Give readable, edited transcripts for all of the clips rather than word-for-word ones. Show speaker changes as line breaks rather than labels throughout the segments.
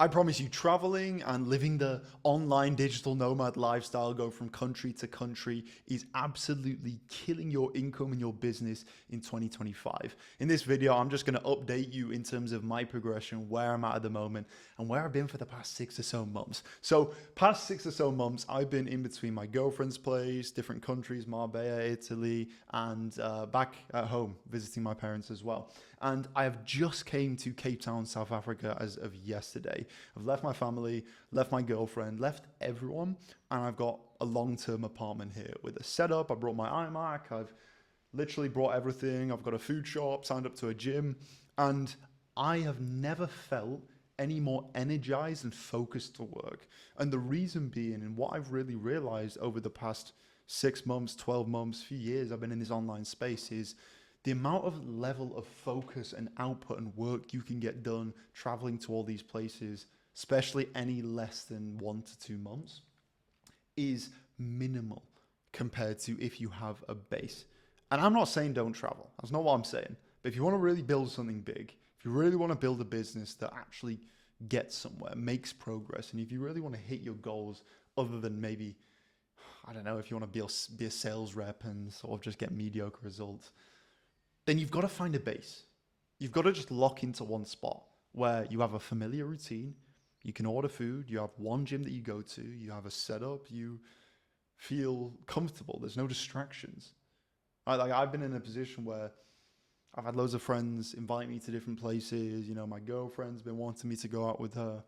I promise you, traveling and living the online digital nomad lifestyle, go from country to country, is absolutely killing your income and your business in 2025. In this video, I'm just going to update you in terms of my progression, where I'm at the moment, and where I've been for the past 6 or so months. So, past 6 or so months, I've been in between my girlfriend's place, different countries, Marbella, Italy, and back at home, visiting my parents as well. And I have just came to Cape Town, South Africa as of yesterday. I've left my family, left my girlfriend, left everyone, and I've got a long-term apartment here with a setup. I brought my iMac, I've literally brought everything. I've got a food shop, signed up to a gym, and I have never felt any more energized and focused to work. And the reason being, and what I've really realized over the past 6 months, 12 months, few years I've been in this online space is the amount of level of focus and output and work you can get done traveling to all these places, especially any less than 1 to 2 months, is minimal compared to if you have a base. And I'm not saying don't travel. That's not what I'm saying. But if you want to really build something big, if you really want to build a business that actually gets somewhere, makes progress, and if you really want to hit your goals other than maybe, I don't know, if you want to be a sales rep and sort of just get mediocre results, then you've got to find a base. You've got to just lock into one spot where you have a familiar routine, you can order food, you have one gym that you go to, you have a setup, you feel comfortable, there's no distractions. Like I've been in a position where I've had loads of friends invite me to different places, my girlfriend's been wanting me to go out with her.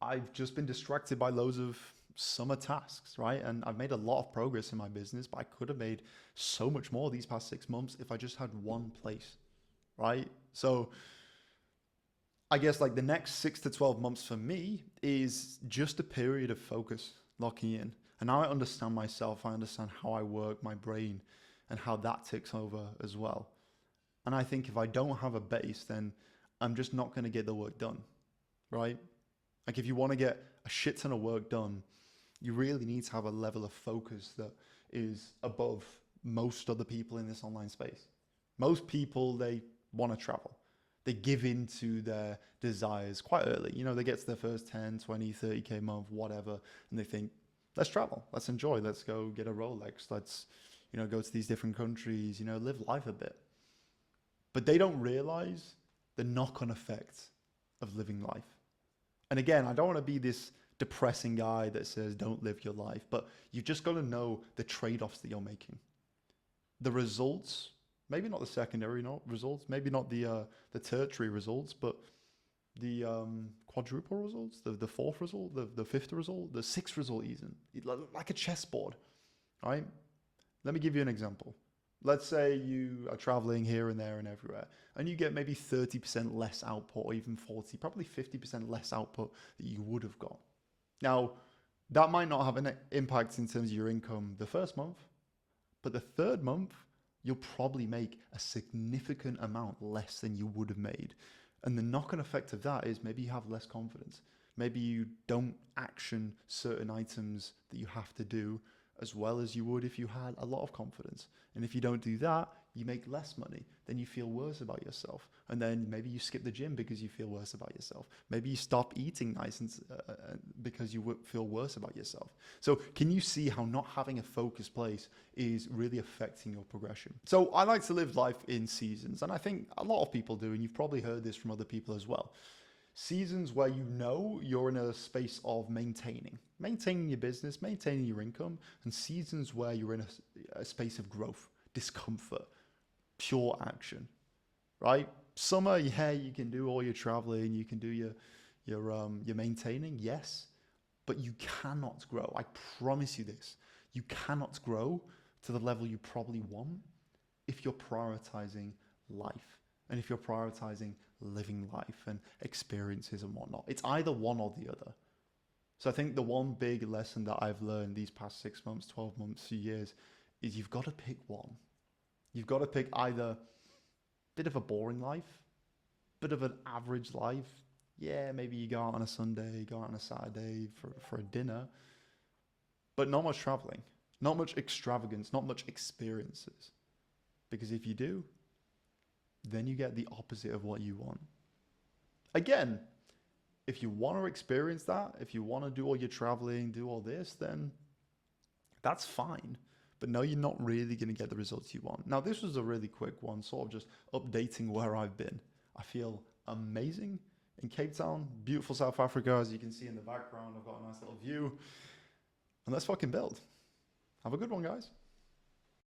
I've just been distracted by loads of summer tasks, right? And I've made a lot of progress in my business, but I could have made so much more these past 6 months if I just had one place, right? So I guess like the next 6 to 12 months for me is just a period of focus, locking in. And now I understand myself, I understand how I work, my brain, and how that takes over as well. And I think if I don't have a base, then I'm just not going to get the work done, right? Like if you want to get a shit ton of work done, you really need to have a level of focus that is above most other people in this online space. Most people, they want to travel. They give in to their desires quite early. They get to their first 10, 20, 30K month, whatever, and they think, let's travel, let's enjoy, let's go get a Rolex, let's, go to these different countries, live life a bit. But they don't realize the knock-on effects of living life. And again, I don't want to be this depressing guy that says don't live your life, but you just got to know the trade-offs that you're making. The results, maybe not the secondary results, maybe not the tertiary results, but the quadruple results, the fourth result, the fifth result, the sixth result even, like a chessboard, right? Let me give you an example. Let's say you are traveling here and there and everywhere, and you get maybe 30% less output, or even 40, probably 50% less output that you would have got. Now, that might not have an impact in terms of your income the first month, but the third month, you'll probably make a significant amount less than you would have made. And the knock-on effect of that is maybe you have less confidence. Maybe you don't action certain items that you have to do as well as you would if you had a lot of confidence. And if you don't do that, you make less money. Then you feel worse about yourself. And then maybe you skip the gym because you feel worse about yourself. Maybe you stop eating nice because you feel worse about yourself. So can you see how not having a focused place is really affecting your progression? So I like to live life in seasons. And I think a lot of people do. And you've probably heard this from other people as well. Seasons where you're in a space of maintaining your business, maintaining your income, and seasons where you're in a space of growth, discomfort, pure action, right? Summer, yeah, you can do all your traveling, you can do your maintaining, yes, but you cannot grow. I promise you this. You cannot grow to the level you probably want if you're prioritizing life. And if you're prioritizing living life and experiences and whatnot, it's either one or the other. So I think the one big lesson that I've learned these past 6 months, 12 months, 2 years is you've got to pick one. You've got to pick either a bit of a boring life, bit of an average life. Yeah, maybe you go out on a Sunday, go out on a Saturday for a dinner, but not much traveling, not much extravagance, not much experiences. Because if you do, then you get the opposite of what you want. Again, if you want to experience that, if you want to do all your traveling, do all this, then that's fine. But no, you're not really going to get the results you want. Now, this was a really quick one, sort of just updating where I've been. I feel amazing in Cape Town, beautiful South Africa, as you can see in the background. I've got a nice little view. And let's fucking build. Have a good one, guys.